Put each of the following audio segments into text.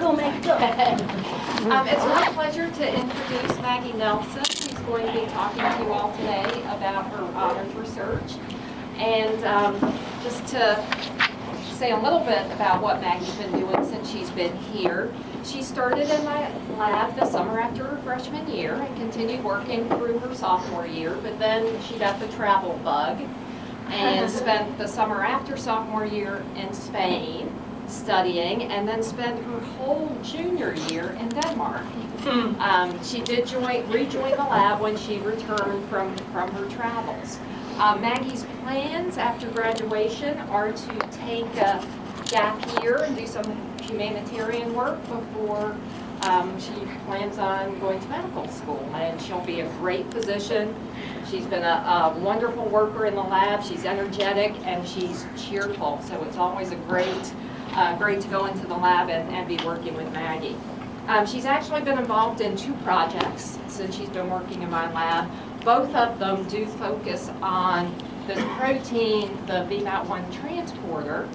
Go, Maggie, go. It's my pleasure to introduce Maggie Nelson. She's going to be talking to you all today about her honors research. And just to say a little bit about what Maggie's been doing since she's been here. She started in my lab the summer after her freshman year and continued working through her sophomore year, but then she got the travel bug and spent the summer after sophomore year in Spain studying, and then spent her whole junior year in Denmark. She did rejoin the lab when she returned from her travels. Maggie's plans after graduation are to take a gap year and do some humanitarian work before she plans on going to medical school, and she'll be a great physician. She's been a wonderful worker in the lab. She's energetic and she's cheerful, so it's always a great to go into the lab and be working with Maggie. She's actually been involved in 2 projects since she's been working in my lab. Both of them do focus on this protein, the VMAT1 transporter,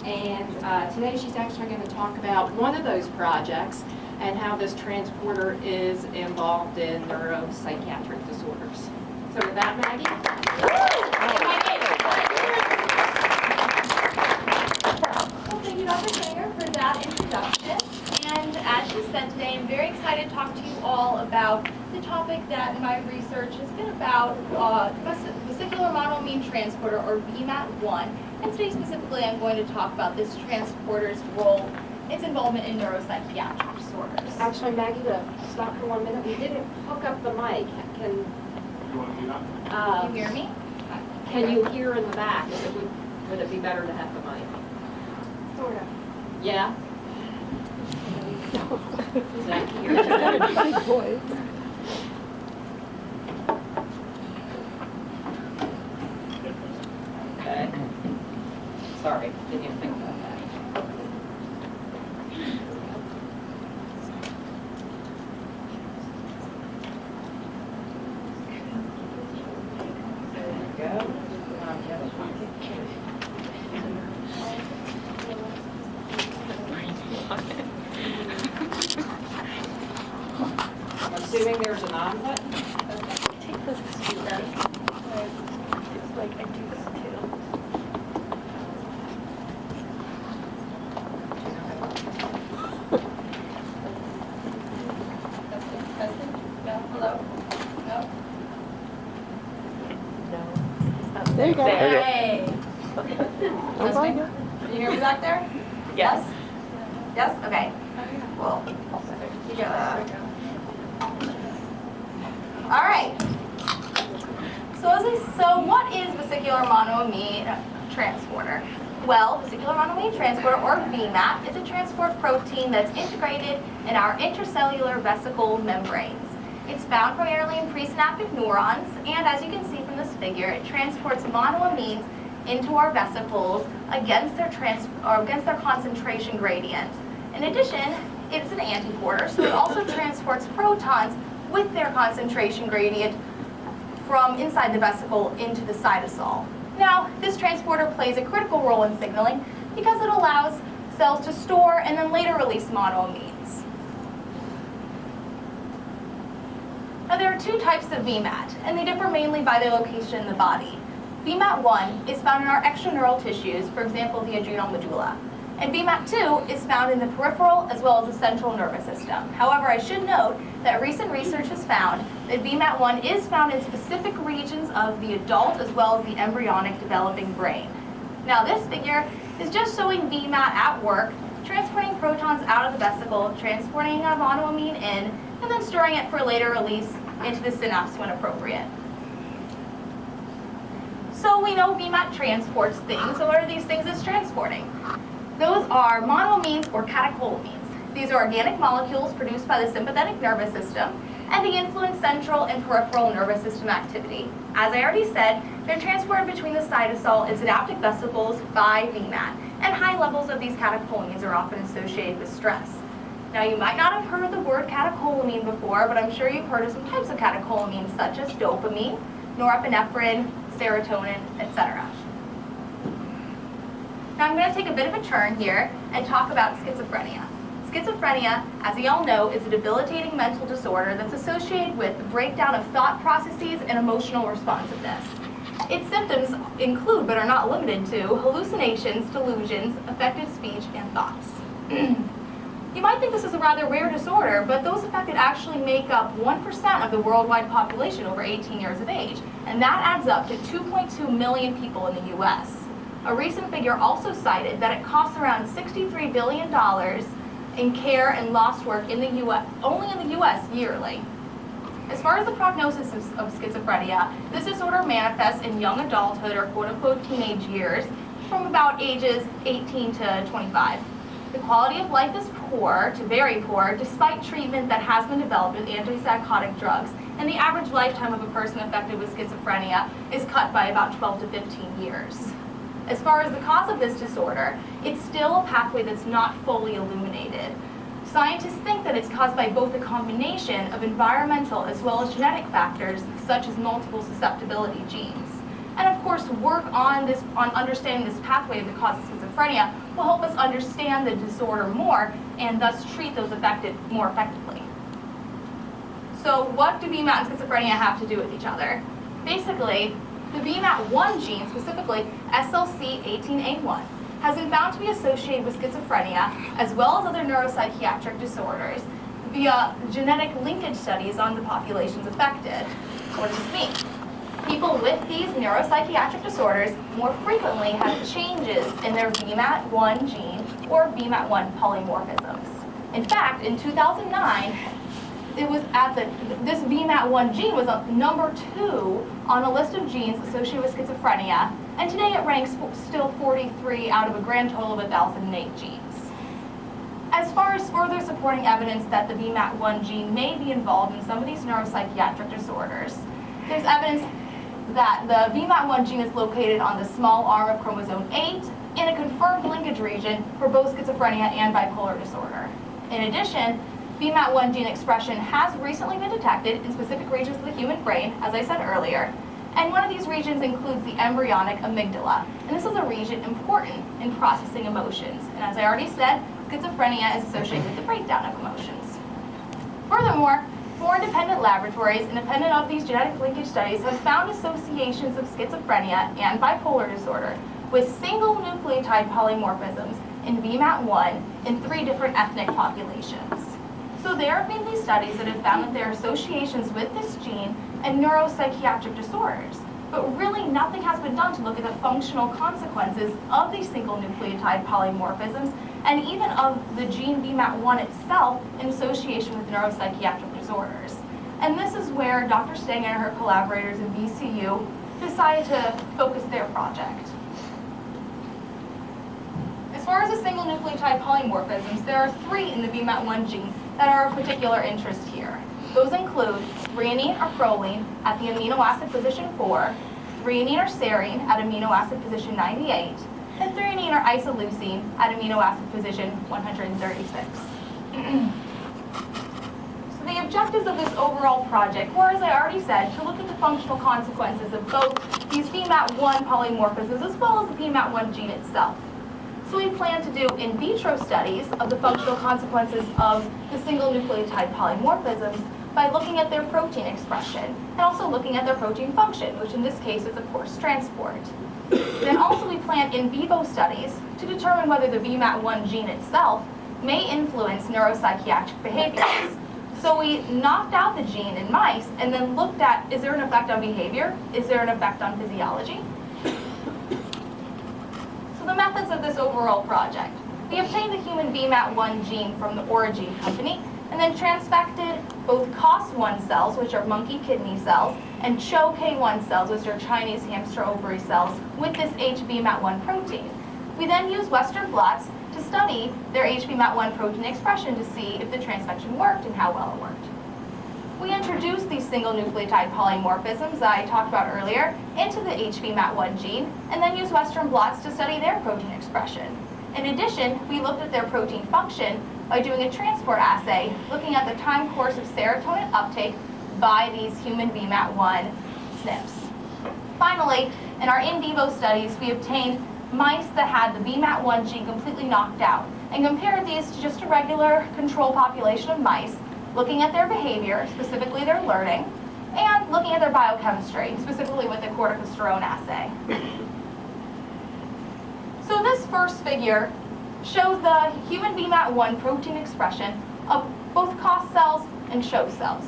and today she's actually going to talk about one of those projects and how this transporter is involved in neuropsychiatric disorders. So with that, Maggie. Well, thank you, Dr. Singer, for that introduction. And as she said today, I'm very excited to talk to you all about the topic that my research has been about, vesicular monoamine transporter, or VMAT1. And today specifically, I'm going to talk about this transporter's role, its involvement in neuropsychiatric disorders. Actually, Maggie, to stop for 1 minute, we didn't hook up the mic. You want to do that? Can you hear me? Can you hear in the back? Would it be better to have the mic? Sort of. Yeah? Is that here? Big boys. Okay. Sorry, didn't even think about that. There you go. The other one. I'm assuming there's an on button? Take this because you ready. It's like I do this too. Testing? No? Hello? No? No. There you go. Hey! I'm fine. Can you hear me back there? Yes? Yes? Okay. Cool. You go. All right. So what is vesicular monoamine transporter? Well, vesicular monoamine transporter, or VMAT, is a transport protein that's integrated in our intracellular vesicle membranes. It's found primarily in presynaptic neurons, and as you can see from this figure, it transports monoamines into our vesicles against their concentration gradient. In addition, it's an antiporter, so it also transports protons with their concentration gradient from inside the vesicle into the cytosol. Now, this transporter plays a critical role in signaling because it allows cells to store and then later release monoamines. Now, there are 2 types of VMAT, and they differ mainly by their location in the body. VMAT1 is found in our extraneural tissues, for example, the adrenal medulla. And VMAT2 is found in the peripheral as well as the central nervous system. However, I should note that recent research has found that VMAT1 is found in specific regions of the adult as well as the embryonic developing brain. Now, this figure is just showing VMAT at work, transporting protons out of the vesicle, transporting a monoamine in, and then storing it for later release into the synapse when appropriate. So we know VMAT transports things. So what are these things it's transporting? Those are monoamines or catecholamines. These are organic molecules produced by the sympathetic nervous system, and they influence central and peripheral nervous system activity. As I already said, they're transported between the cytosol and synaptic vesicles by VMAT, and high levels of these catecholamines are often associated with stress. Now, you might not have heard the word catecholamine before, but I'm sure you've heard of some types of catecholamines, such as dopamine, norepinephrine, serotonin, etc. Now I'm going to take a bit of a turn here and talk about schizophrenia. Schizophrenia, as we all know, is a debilitating mental disorder that's associated with the breakdown of thought processes and emotional responsiveness. Its symptoms include, but are not limited to, hallucinations, delusions, affected speech, and thoughts. You might think this is a rather rare disorder, but those affected actually make up 1% of the worldwide population over 18 years of age, and that adds up to 2.2 million people in the U.S. A recent figure also cited that it costs around $63 billion in care and lost work in the U.S., only in the U.S. yearly. As far as the prognosis of schizophrenia, this disorder manifests in young adulthood or quote-unquote teenage years from about ages 18 to 25. The quality of life is poor to very poor despite treatment that has been developed with antipsychotic drugs, and the average lifetime of a person affected with schizophrenia is cut by about 12 to 15 years. As far as the cause of this disorder, it's still a pathway that's not fully illuminated. Scientists think that it's caused by both a combination of environmental as well as genetic factors, such as multiple susceptibility genes. And of course, work on understanding this pathway of the cause of schizophrenia will help us understand the disorder more and thus treat those affected more effectively. So what do VMAT and schizophrenia have to do with each other? Basically, the VMAT1 gene, specifically SLC18A1, has been found to be associated with schizophrenia as well as other neuropsychiatric disorders via genetic linkage studies on the populations affected. What does this mean? People with these neuropsychiatric disorders more frequently have changes in their VMAT1 gene or VMAT1 polymorphisms. In fact, in 2009, it was this VMAT1 gene was number 2 on a list of genes associated with schizophrenia, and today it ranks still 43 out of a grand total of 1,008 genes. As far as further supporting evidence that the VMAT1 gene may be involved in some of these neuropsychiatric disorders, there's evidence that the VMAT1 gene is located on the small arm of chromosome 8 in a confirmed linkage region for both schizophrenia and bipolar disorder. In addition, VMAT1 gene expression has recently been detected in specific regions of the human brain, as I said earlier, and one of these regions includes the embryonic amygdala, and this is a region important in processing emotions. And as I already said, schizophrenia is associated with the breakdown of emotions. Furthermore, 4 independent laboratories, independent of these genetic linkage studies, have found associations of schizophrenia and bipolar disorder with single nucleotide polymorphisms in VMAT1 in 3 different ethnic populations. So there have been these studies that have found that there are associations with this gene and neuropsychiatric disorders, but really nothing has been done to look at the functional consequences of these single nucleotide polymorphisms and even of the gene VMAT1 itself in association with neuropsychiatric disorders. And this is where Dr. Stenger and her collaborators in VCU decided to focus their project. As far as the single nucleotide polymorphisms, there are 3 in the VMAT1 gene that are of particular interest here. Those include threonine or proline at the amino acid position 4, threonine or serine at amino acid position 98, and threonine or isoleucine at amino acid position 136. So the objectives of this overall project were, as I already said, to look at the functional consequences of both these VMAT1 polymorphisms as well as the VMAT1 gene itself. So we plan to do in vitro studies of the functional consequences of the single nucleotide polymorphisms by looking at their protein expression and also looking at their protein function, which in this case is, of course, transport. Then also we plan in vivo studies to determine whether the VMAT1 gene itself may influence neuropsychiatric behaviors. So we knocked out the gene in mice and then looked at, is there an effect on behavior? Is there an effect on physiology? So the methods of this overall project. We obtained the human VMAT1 gene from the Origene company and then transfected both COS1 cells, which are monkey kidney cells, and CHO-K1 cells, which are Chinese hamster ovary cells, with this HVMAT1 protein. We then used Western blots to study their HVMAT1 protein expression to see if the transfection worked and how well it worked. We introduced these single nucleotide polymorphisms I talked about earlier into the HVMAT1 gene and then used Western blots to study their protein expression. In addition, we looked at their protein function by doing a transport assay, looking at the time course of serotonin uptake by these human VMAT1 SNPs. Finally, in our in vivo studies, we obtained mice that had the VMAT1 gene completely knocked out and compared these to just a regular control population of mice, looking at their behavior, specifically their learning, and looking at their biochemistry, specifically with the corticosterone assay. So this first figure shows the human VMAT1 protein expression of both COS cells and CHO cells.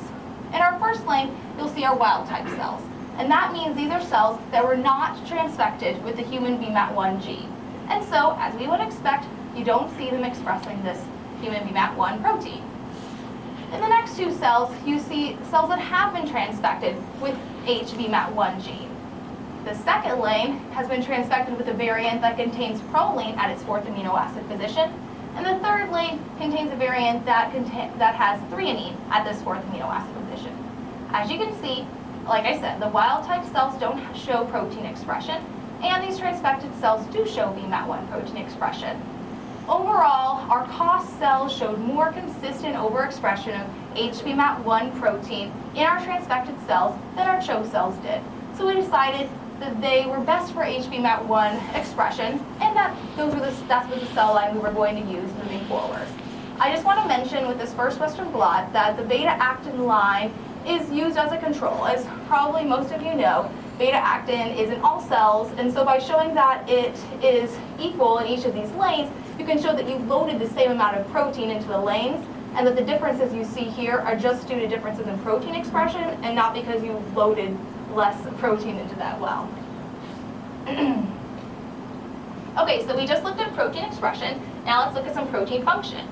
In our first lane, you'll see our wild type cells, and that means these are cells that were not transfected with the human VMAT1 gene. And so, as we would expect, you don't see them expressing this human VMAT1 protein. In the next two cells, you see cells that have been transfected with HVMAT1 gene. The second lane has been transfected with a variant that contains proline at its fourth amino acid position, and the third lane contains a variant that has threonine at this fourth amino acid position. As you can see, like I said, the wild type cells don't show protein expression, and these transfected cells do show VMAT1 protein expression. Overall, our COS cells showed more consistent overexpression of HVMAT1 protein in our transfected cells than our CHO cells did. So we decided that they were best for HVMAT1 expression, and that was the cell line we were going to use moving forward. I just want to mention with this first Western blot that the beta-actin line is used as a control. As probably most of you know, beta-actin is in all cells, and so by showing that it is equal in each of these lanes, you can show that you loaded the same amount of protein into the lanes, and that the differences you see here are just due to differences in protein expression and not because you loaded less protein into that well. Okay, so we just looked at protein expression. Now let's look at some protein function.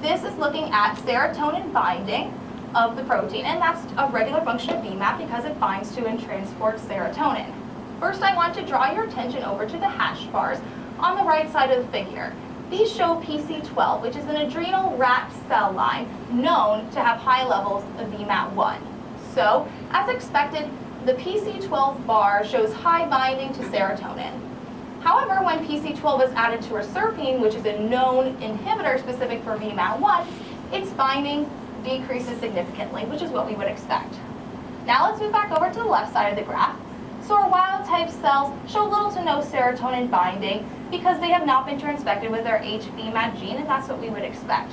This is looking at serotonin binding of the protein, and that's a regular function of VMAT because it binds to and transports serotonin. First, I want to draw your attention over to the hash bars on the right side of the figure. These show PC12, which is an adrenal rat cell line known to have high levels of VMAT1. So, as expected, the PC12 bar shows high binding to serotonin. However, when PC12 is added to reserpine, which is a known inhibitor specific for VMAT1, its binding decreases significantly, which is what we would expect. Now let's move back over to the left side of the graph. So our wild type cells show little to no serotonin binding because they have not been transfected with their HVMAT gene, and that's what we would expect.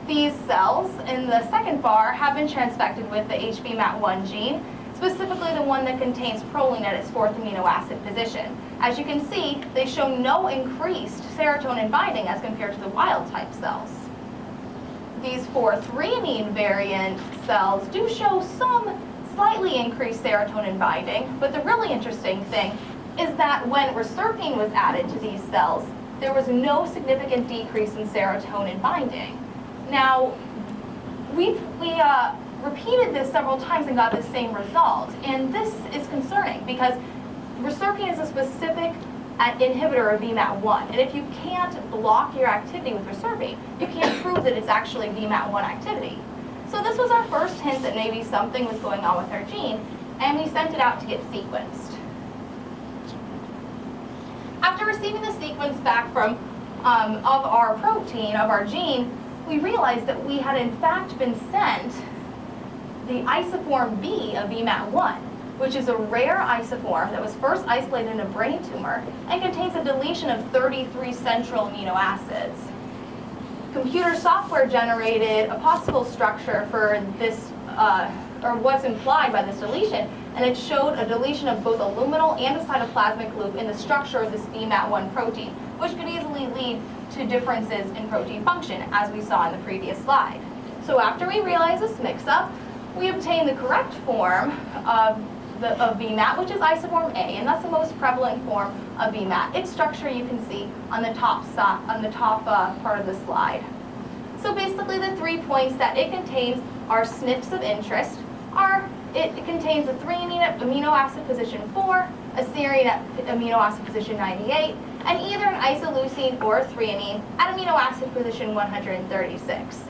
These cells in the second bar have been transfected with the HVMAT1 gene, specifically the one that contains proline at its fourth amino acid position. As you can see, they show no increased serotonin binding as compared to the wild type cells. These 4-threonine variant cells do show some slightly increased serotonin binding, but the really interesting thing is that when reserpine was added to these cells, there was no significant decrease in serotonin binding. Now, we repeated this several times and got the same result, and this is concerning because reserpine is a specific inhibitor of VMAT1, and if you can't block your activity with reserpine, you can't prove that it's actually VMAT1 activity. So this was our first hint that maybe something was going on with our gene, and we sent it out to get sequenced. After receiving the sequence back from of our protein, of our gene, we realized that we had in fact been sent the isoform B of VMAT1, which is a rare isoform that was first isolated in a brain tumor and contains a deletion of 33 central amino acids. Computer software generated a possible structure for this, or what's implied by this deletion, and it showed a deletion of both a luminal and a cytoplasmic loop in the structure of this VMAT1 protein, which could easily lead to differences in protein function, as we saw in the previous slide. So after we realized this mix-up, we obtained the correct form of VMAT, which is isoform A, and that's the most prevalent form of VMAT. Its structure you can see on the top part of the slide. So basically the 3 points that it contains are SNPs of interest. It contains a threonine at amino acid position 4, a serine at amino acid position 98, and either an isoleucine or a threonine at amino acid position 136.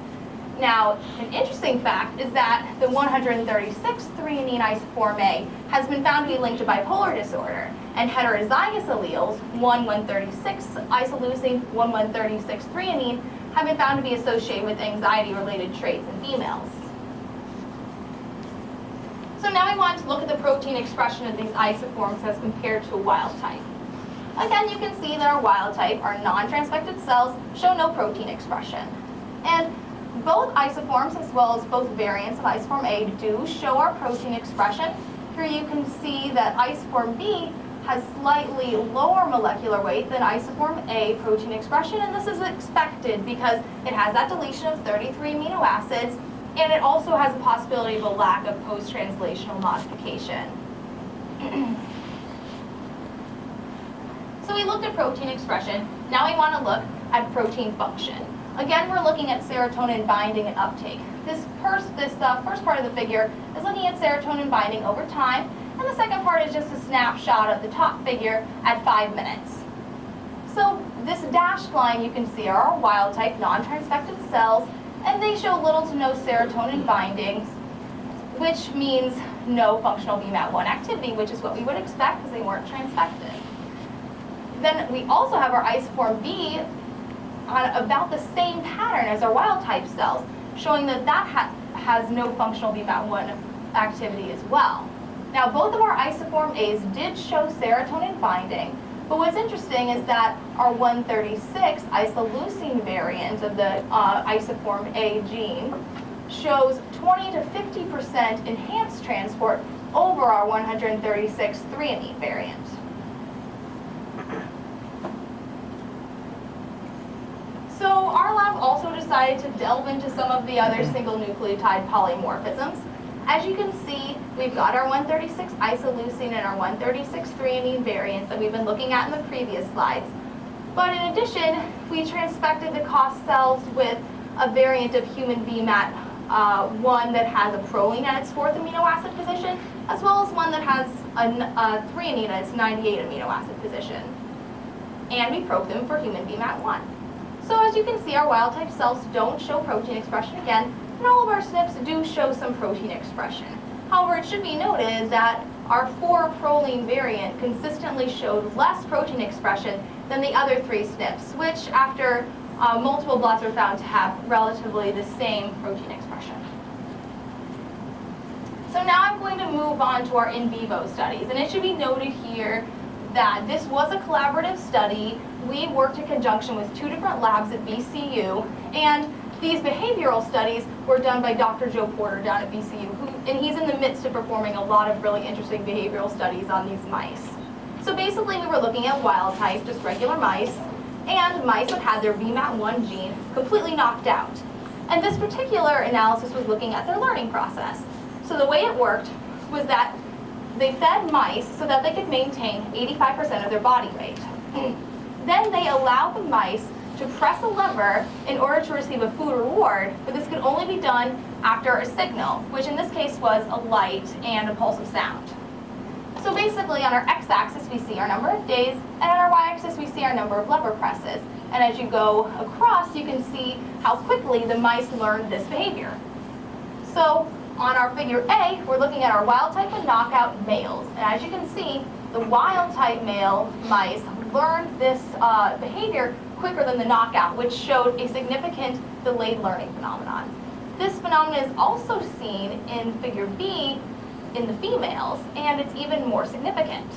Now, an interesting fact is that the 136 threonine isoform A has been found to be linked to bipolar disorder, and heterozygous alleles, 136 isoleucine, 136 threonine, have been found to be associated with anxiety-related traits in females. So now we want to look at the protein expression of these isoforms as compared to a wild type. Again, you can see that our wild type, our non-transfected cells, show no protein expression. And both isoforms, as well as both variants of isoform A, do show our protein expression. Here you can see that isoform B has slightly lower molecular weight than isoform A protein expression, and this is expected because it has that deletion of 33 amino acids, and it also has a possibility of a lack of post-translational modification. So we looked at protein expression. Now we want to look at protein function. Again, we're looking at serotonin binding and uptake. This first part of the figure is looking at serotonin binding over time, and the second part is just a snapshot of the top figure at 5 minutes. So this dashed line you can see are our wild type non-transfected cells, and they show little to no serotonin binding, which means no functional VMAT1 activity, which is what we would expect because they weren't transfected. Then we also have our isoform B on about the same pattern as our wild type cells, showing that has no functional VMAT1 activity as well. Now, both of our isoform A's did show serotonin binding, but what's interesting is that our 136 isoleucine variant of the isoform A gene shows 20 to 50% enhanced transport over our 136 threonine variant. So our lab also decided to delve into some of the other single nucleotide polymorphisms. As you can see, we've got our 136 isoleucine and our 136 threonine variants that we've been looking at in the previous slides. But in addition, we transfected the COS cells with a variant of human VMAT1 that has a proline at its 4th amino acid position, as well as one that has a threonine at its 98 amino acid position. And we probed them for human VMAT1. So as you can see, our wild type cells don't show protein expression again, and all of our SNPs do show some protein expression. However, it should be noted that our 4-proline variant consistently showed less protein expression than the other 3 SNPs, which after multiple blots are found to have relatively the same protein expression. So now I'm going to move on to our in vivo studies, and it should be noted here that this was a collaborative study. We worked in conjunction with 2 different labs at BCU, and these behavioral studies were done by Dr. Joe Porter down at BCU, and he's in the midst of performing a lot of really interesting behavioral studies on these mice. So basically we were looking at wild type, just regular mice, and mice that had their VMAT1 gene completely knocked out. And this particular analysis was looking at their learning process. So the way it worked was that they fed mice so that they could maintain 85% of their body weight. Then they allowed the mice to press a lever in order to receive a food reward, but this could only be done after a signal, which in this case was a light and a pulse of sound. So basically on our x-axis we see our number of days, and on our y-axis we see our number of lever presses. And as you go across, you can see how quickly the mice learned this behavior. So on our figure A, we're looking at our wild type and knockout males. And as you can see, the wild type male mice learned this behavior quicker than the knockout, which showed a significant delayed learning phenomenon. This phenomenon is also seen in figure B in the females, and it's even more significant.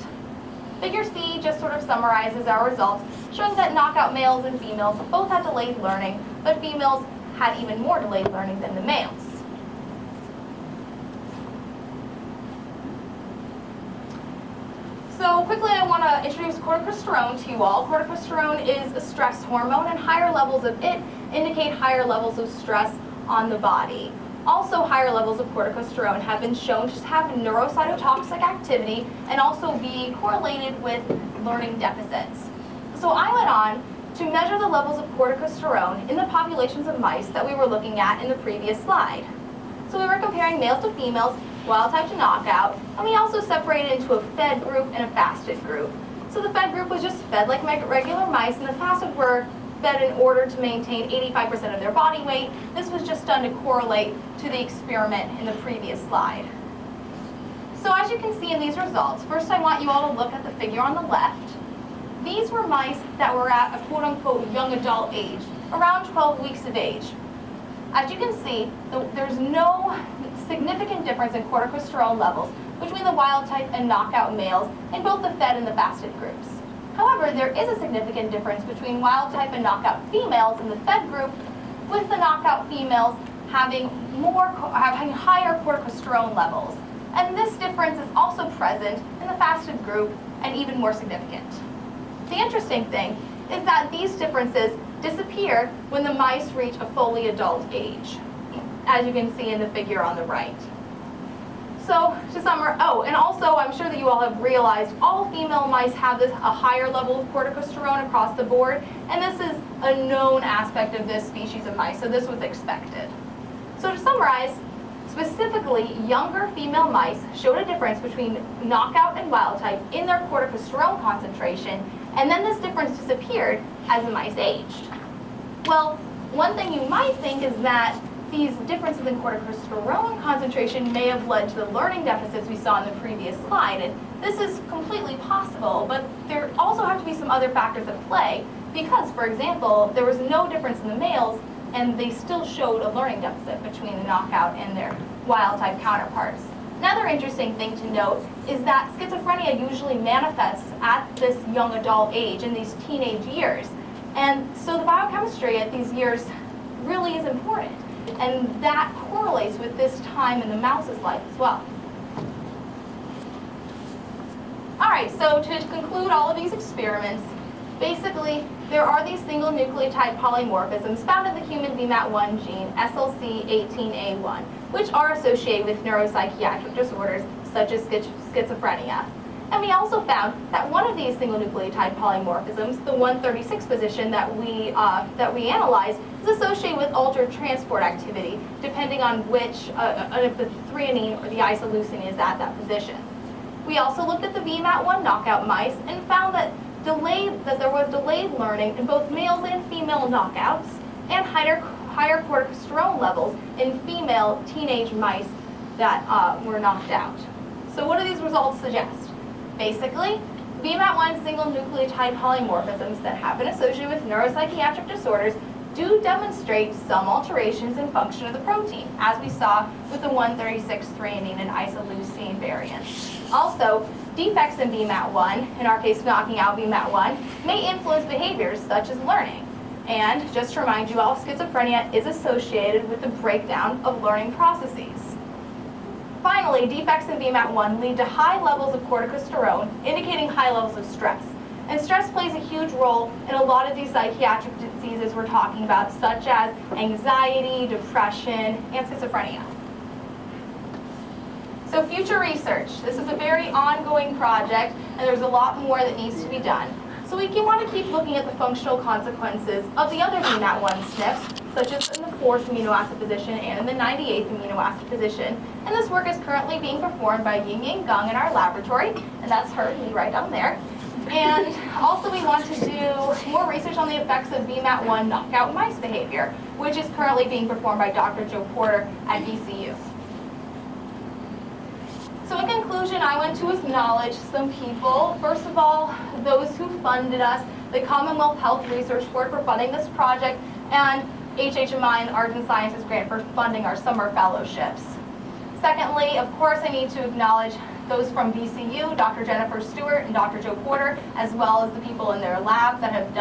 Figure C just sort of summarizes our results, showing that knockout males and females both had delayed learning, but females had even more delayed learning than the males. So quickly, I want to introduce corticosterone to you all. Corticosterone is a stress hormone, and higher levels of it indicate higher levels of stress on the body. Also, higher levels of corticosterone have been shown to have neurocytotoxic activity and also be correlated with learning deficits. So I went on to measure the levels of corticosterone in the populations of mice that we were looking at in the previous slide. So we were comparing males to females, wild type to knockout, and we also separated into a fed group and a fasted group. So the fed group was just fed like regular mice, and the fasted were fed in order to maintain 85% of their body weight. This was just done to correlate to the experiment in the previous slide. So as you can see in these results, first I want you all to look at the figure on the left. These were mice that were at a quote-unquote young adult age, around 12 weeks of age. As you can see, there's no significant difference in corticosterone levels between the wild type and knockout males in both the fed and the fasted groups. However, there is a significant difference between wild type and knockout females in the fed group, with the knockout females having higher corticosterone levels. And this difference is also present in the fasted group and even more significant. The interesting thing is that these differences disappear when the mice reach a fully adult age, as you can see in the figure on the right. So to summarize, and also I'm sure that you all have realized all female mice have a higher level of corticosterone across the board, and this is a known aspect of this species of mice, so this was expected. So to summarize, specifically, younger female mice showed a difference between knockout and wild type in their corticosterone concentration, and then this difference disappeared as the mice aged. Well, one thing you might think is that these differences in corticosterone concentration may have led to the learning deficits we saw in the previous slide, and this is completely possible, but there also have to be some other factors at play, because, for example, there was no difference in the males, and they still showed a learning deficit between the knockout and their wild-type counterparts. Another interesting thing to note is that schizophrenia usually manifests at this young adult age, in these teenage years. And so the biochemistry at these years really is important. And that correlates with this time in the mouse's life as well. All right, so to conclude all of these experiments, basically, there are these single nucleotide polymorphisms found in the human VMAT1 gene, SLC18A1, which are associated with neuropsychiatric disorders such as schizophrenia. And we also found that one of these single nucleotide polymorphisms, the 136 position that we analyzed, is associated with altered transport activity, depending on which, if the threonine or the isoleucine is at that position. We also looked at the VMAT1 knockout mice and found that there was delayed learning in both males and female knockouts, and higher corticosterone levels in female teenage mice that were knocked out. So what do these results suggest? Basically, VMAT1 single nucleotide polymorphisms that have been associated with neuropsychiatric disorders do demonstrate some alterations in function of the protein, as we saw with the 136 threonine and isoleucine variants. Also, defects in VMAT1, in our case knocking out VMAT1, may influence behaviors such as learning. And just to remind you all, schizophrenia is associated with the breakdown of learning processes. Finally, defects in VMAT1 lead to high levels of corticosterone, indicating high levels of stress. And stress plays a huge role in a lot of these psychiatric diseases we're talking about, such as anxiety, depression, and schizophrenia. So future research. This is a very ongoing project, and there's a lot more that needs to be done. So we want to keep looking at the functional consequences of the other VMAT1 SNPs, such as in the 4th amino acid position and in the 98th amino acid position. And this work is currently being performed by Ying Geng in our laboratory, and that's her, me right down there. And also we want to do more research on the effects of VMAT1 knockout mice behavior, which is currently being performed by Dr. Joe Porter at VCU. So in conclusion, I want to acknowledge some people. First of all, those who funded us, the Commonwealth Health Research Board for funding this project, and HHMI and Arts and Sciences Grant for funding our summer fellowships. Secondly, of course, I need to acknowledge those from VCU, Dr. Jennifer Stewart and Dr. Joe Porter, as well as the people in their labs that have done